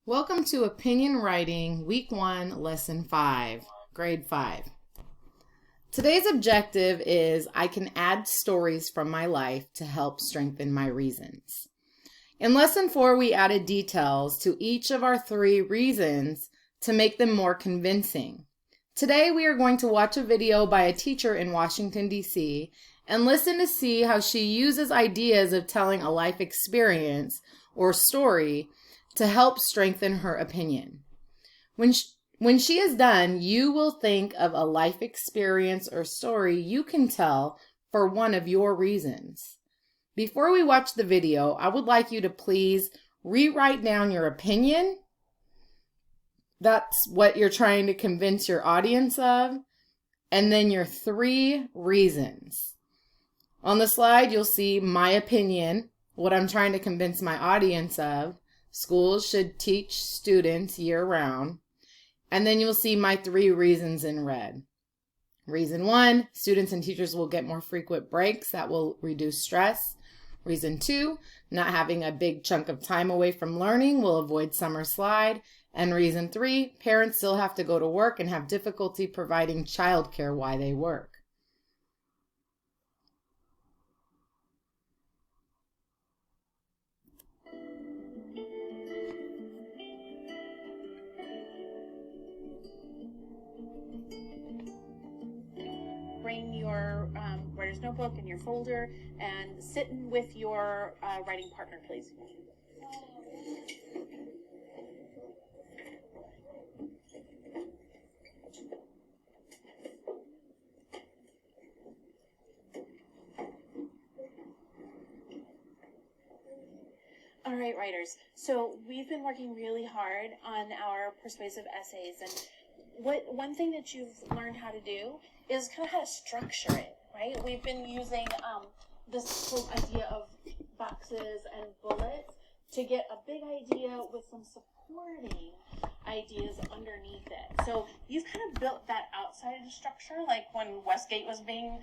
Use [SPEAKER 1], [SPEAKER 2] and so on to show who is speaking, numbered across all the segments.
[SPEAKER 1] Welcome to Opinion Writing, Week 1, Lesson 5, Grade 5. Today's objective is I can add stories from my life to help strengthen my reasons. In Lesson 4, we added details to each of our 3 reasons to make them more convincing. Today, we are going to watch a video by a teacher in Washington, D.C., and listen to see how she uses ideas of telling a life experience or story to help strengthen her opinion. When she is done, you will think of a life experience or story you can tell for one of your reasons. Before we watch the video, I would like you to please rewrite down your opinion. That's what you're trying to convince your audience of. And then your 3 reasons. On the slide, you'll see my opinion, what I'm trying to convince my audience of. Schools should teach students year-round. And then you'll see my 3 reasons in red. Reason 1, students and teachers will get more frequent breaks. That will reduce stress. Reason 2, not having a big chunk of time away from learning will avoid summer slide. And reason 3, parents still have to go to work and have difficulty providing childcare while they work.
[SPEAKER 2] Bring your writer's notebook and your folder and sit with your writing partner, please. All right, writers. So we've been working really hard on our persuasive essays, and one thing that you've learned how to do is kind of how to structure it, right? We've been using this whole idea of boxes and bullets to get a big idea with some supporting ideas underneath it. So you've kind of built that outside of the structure, like when Westgate was being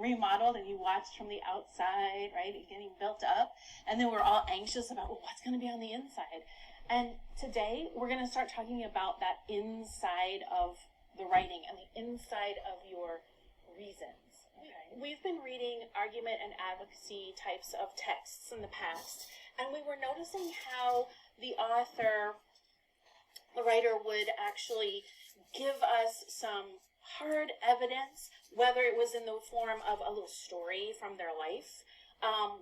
[SPEAKER 2] remodeled and you watched from the outside, right, getting built up, and then we're all anxious about, well, what's going to be on the inside. And today we're going to start talking about that inside of the writing and the inside of your reasons. Okay. We've been reading argument and advocacy types of texts in the past, and we were noticing how the writer would actually give us some hard evidence, whether it was in the form of a little story from their life,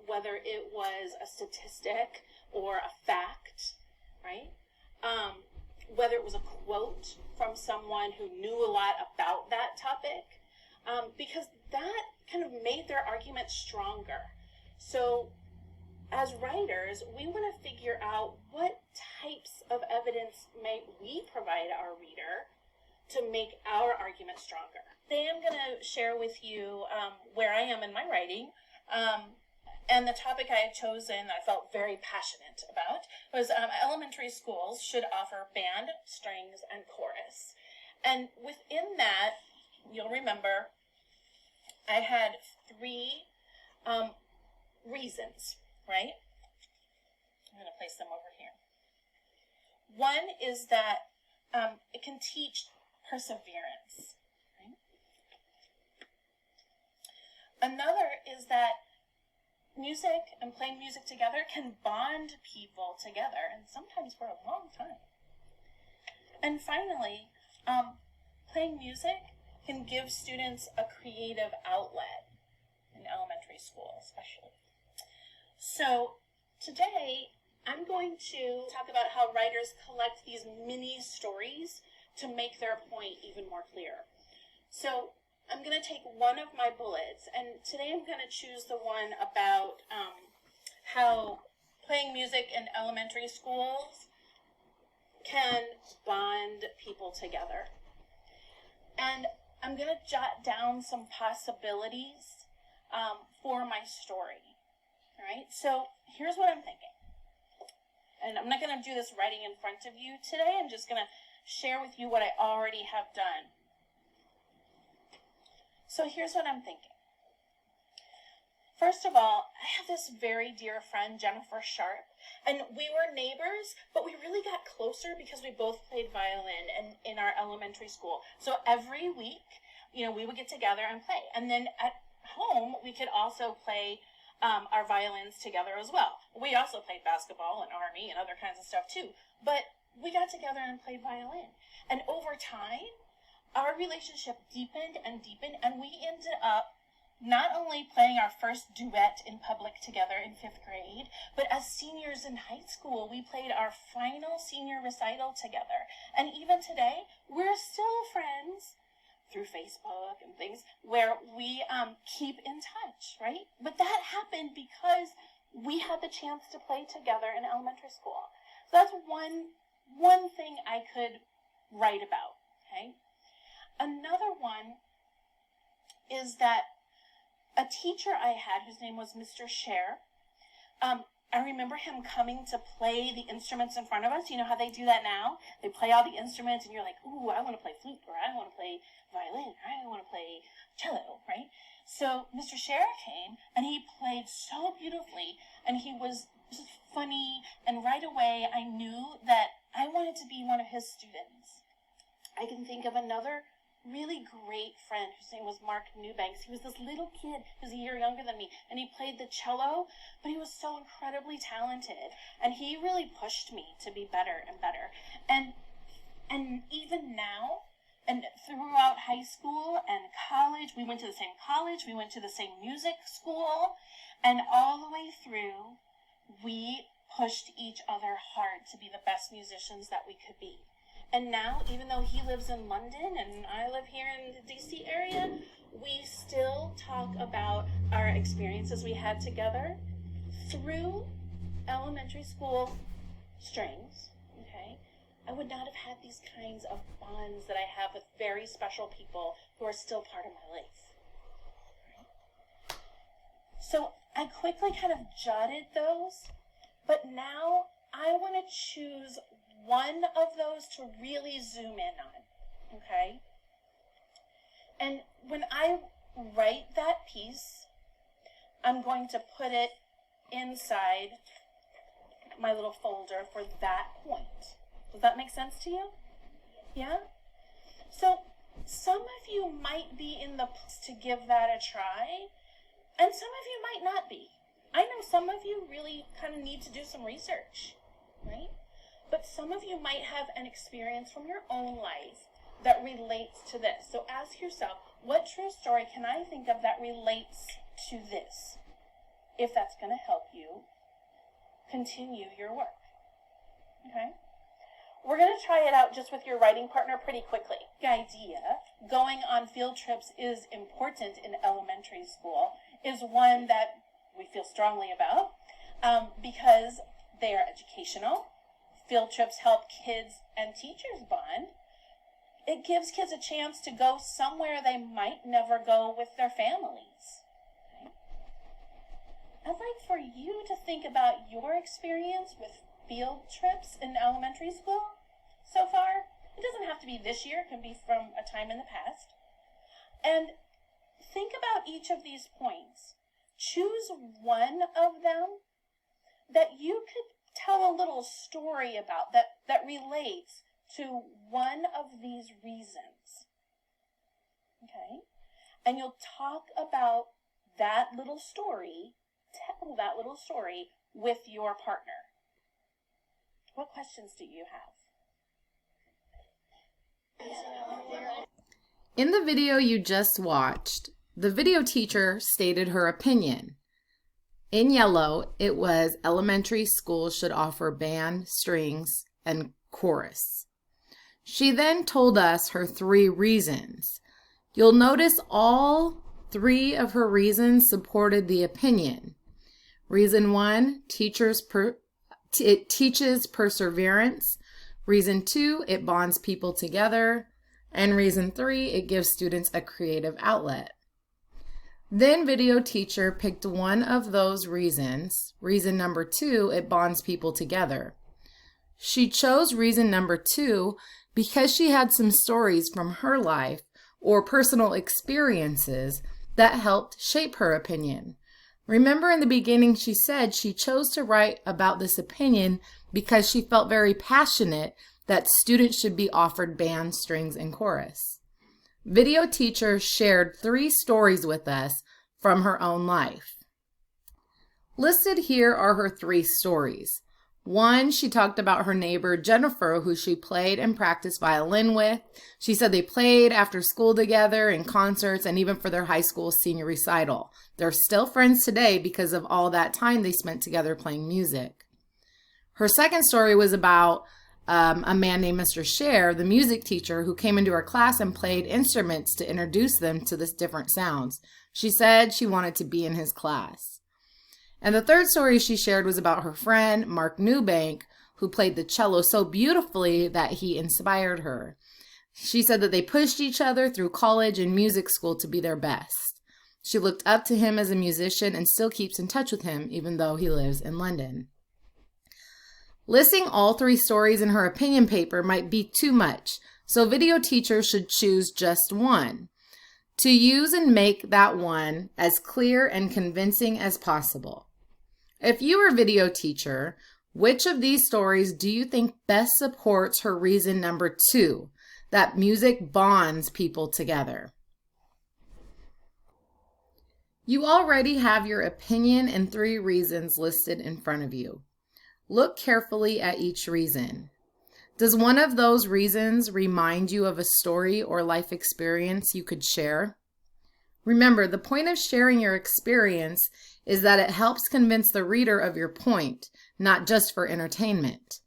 [SPEAKER 2] whether it was a statistic or a fact, right? Whether it was a quote from someone who knew a lot about that topic, because that kind of made their argument stronger. So as writers, we want to figure out what types of evidence may we provide our reader to make our argument stronger. Today I'm going to share with you where I am in my writing. And the topic I had chosen, I felt very passionate about, was elementary schools should offer band, strings, and chorus. And within that, you'll remember, I had 3 reasons, right? I'm going to place them over here. One is that it can teach perseverance, right? Another is that music and playing music together can bond people together, and sometimes for a long time. And finally, playing music can give students a creative outlet in elementary school, especially. So today, I'm going to talk about how writers collect these mini stories to make their point even more clear. So I'm going to take one of my bullets, and today I'm going to choose the one about how playing music in elementary schools can bond people together. And I'm going to jot down some possibilities for my story. All right, so here's what I'm thinking. And I'm not going to do this writing in front of you today. I'm just going to share with you what I already have done. So here's what I'm thinking. First of all, I have this very dear friend, Jennifer Sharp, And we were neighbors, but we really got closer because we both played violin in our elementary school. So every week, we would get together and play. And then at home, we could also play our violins together as well. We also played basketball and army and other kinds of stuff too. But we got together and played violin. And over time, our relationship deepened and deepened, and we ended up not only playing our first duet in public together in 5th grade, but as seniors in high school, we played our final senior recital together. And even today, we're still friends through Facebook and things where we keep in touch, right? But that happened because we had the chance to play together in elementary school. So that's one thing I could write about, okay? Another one is that a teacher I had, whose name was Mr. Scher, I remember him coming to play the instruments in front of us. You know how they do that now? They play all the instruments, and you're like, ooh, I want to play flute, or I want to play violin, or I want to play cello, right? So Mr. Scher came, and he played so beautifully, and he was just funny, and right away I knew that I wanted to be one of his students. I can think of another really great friend whose name was Mark Newbanks. He was this little kid who was a year younger than me, and he played the cello, but he was so incredibly talented, and he really pushed me to be better and better. And even now, and throughout high school and college, we went to the same college, we went to the same music school, and all the way through, we pushed each other hard to be the best musicians that we could be. And now, even though he lives in London and I live here in the DC area, we still talk about our experiences we had together through elementary school strings, okay? I would not have had these kinds of bonds that I have with very special people who are still part of my life. So I quickly kind of jotted those, but now I want to choose one of those to really zoom in on, okay? And when I write that piece, I'm going to put it inside my little folder for that point. Does that make sense to you? Yeah? So some of you might be in the place to give that a try, and some of you might not be. I know some of you really kind of need to do some research, right? But some of you might have an experience from your own life that relates to this. So ask yourself, what true story can I think of that relates to this? If that's going to help you continue your work. Okay? We're going to try it out just with your writing partner pretty quickly. The idea, going on field trips is important in elementary school, is one that we feel strongly about because they are educational. Field trips help kids and teachers bond. It gives kids a chance to go somewhere they might never go with their families. Okay? I'd like for you to think about your experience with field trips in elementary school so far. It doesn't have to be this year. It can be from a time in the past. And think about each of these points. Choose one of them that you could tell a little story about that relates to one of these reasons. Okay? And you'll talk about that little story, tell that little story with your partner. What questions do you have?
[SPEAKER 1] In the video you just watched, the video teacher stated her opinion. In yellow, it was elementary school should offer band, strings, and chorus. She then told us her 3 reasons. You'll notice all 3 of her reasons supported the opinion. Reason 1, it teaches perseverance. Reason 2, it bonds people together. And reason 3, it gives students a creative outlet. Then video teacher picked one of those reasons. Reason number 2, it bonds people together. She chose reason number 2 because she had some stories from her life or personal experiences that helped shape her opinion. Remember in the beginning she said she chose to write about this opinion because she felt very passionate that students should be offered band, strings, and chorus. Video teacher shared 3 stories with us from her own life. Listed here are her 3 stories. 1, she talked about her neighbor Jennifer, who she played and practiced violin with. She said they played after school together in concerts and even for their high school senior recital. They're still friends today because of all that time they spent together playing music. Her second story was about a man named Mr. Scher, the music teacher, who came into her class and played instruments to introduce them to the different sounds. She said she wanted to be in his class. And the third story she shared was about her friend, Mark Newbank, who played the cello so beautifully that he inspired her. She said that they pushed each other through college and music school to be their best. She looked up to him as a musician and still keeps in touch with him, even though he lives in London. Listing all 3 stories in her opinion paper might be too much, so video teachers should choose just one to use and make that one as clear and convincing as possible. If you were a video teacher, which of these stories do you think best supports her reason number 2, that music bonds people together? You already have your opinion and 3 reasons listed in front of you. Look carefully at each reason. Does one of those reasons remind you of a story or life experience you could share? Remember, the point of sharing your experience is that it helps convince the reader of your point, not just for entertainment.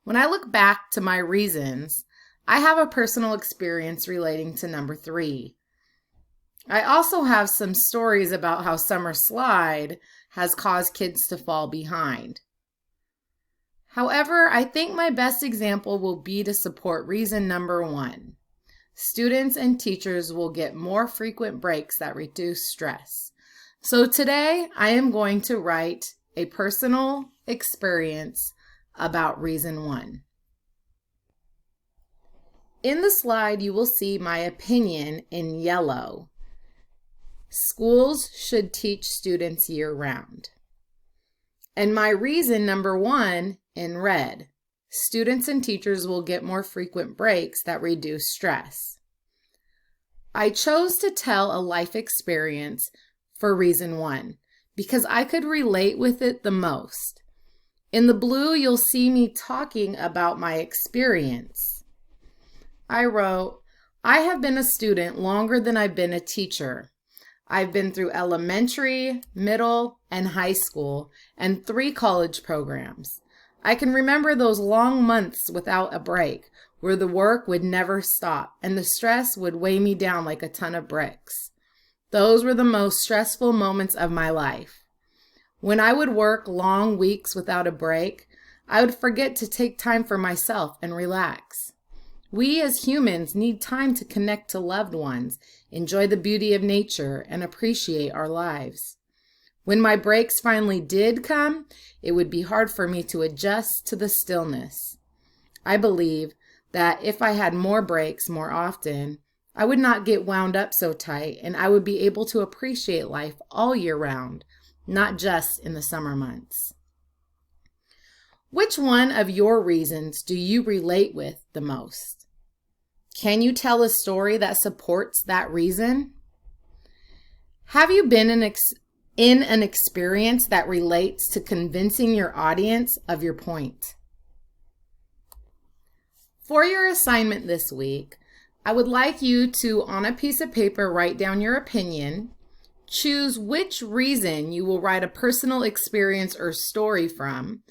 [SPEAKER 1] When I look back to my reasons, I have a personal experience relating to number 3. I also have some stories about how summer slide has caused kids to fall behind. However, I think my best example will be to support reason number 1. Students and teachers will get more frequent breaks that reduce stress. So today, I am going to write a personal experience about reason 1. In the slide, you will see my opinion in yellow. Schools should teach students year-round. And my reason number 1 in red. Students and teachers will get more frequent breaks that reduce stress. I chose to tell a life experience for reason 1 because I could relate with it the most. In the blue, you'll see me talking about my experience. I wrote, I have been a student longer than I've been a teacher. I've been through elementary, middle, and high school, and 3 college programs. I can remember those long months without a break, where the work would never stop, and the stress would weigh me down like a ton of bricks. Those were the most stressful moments of my life. When I would work long weeks without a break, I would forget to take time for myself and relax. We as humans need time to connect to loved ones, enjoy the beauty of nature, and appreciate our lives. When my breaks finally did come, it would be hard for me to adjust to the stillness. I believe that if I had more breaks more often, I would not get wound up so tight and I would be able to appreciate life all year round, not just in the summer months. Which one of your reasons do you relate with the most? Can you tell a story that supports that reason? Have you been in an experience that relates to convincing your audience of your point? For your assignment this week, I would like you to, on a piece of paper, write down your opinion, choose which reason you will write a personal experience or story from.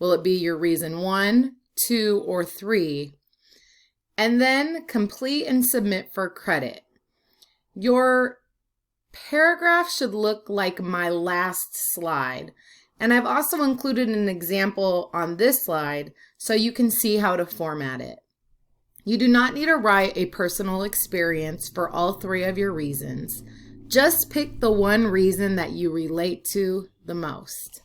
[SPEAKER 1] Will it be your reason 1, 2, or 3? And then complete and submit for credit. Your paragraph should look like my last slide. And I've also included an example on this slide so you can see how to format it. You do not need to write a personal experience for all 3 of your reasons. Just pick the one reason that you relate to the most.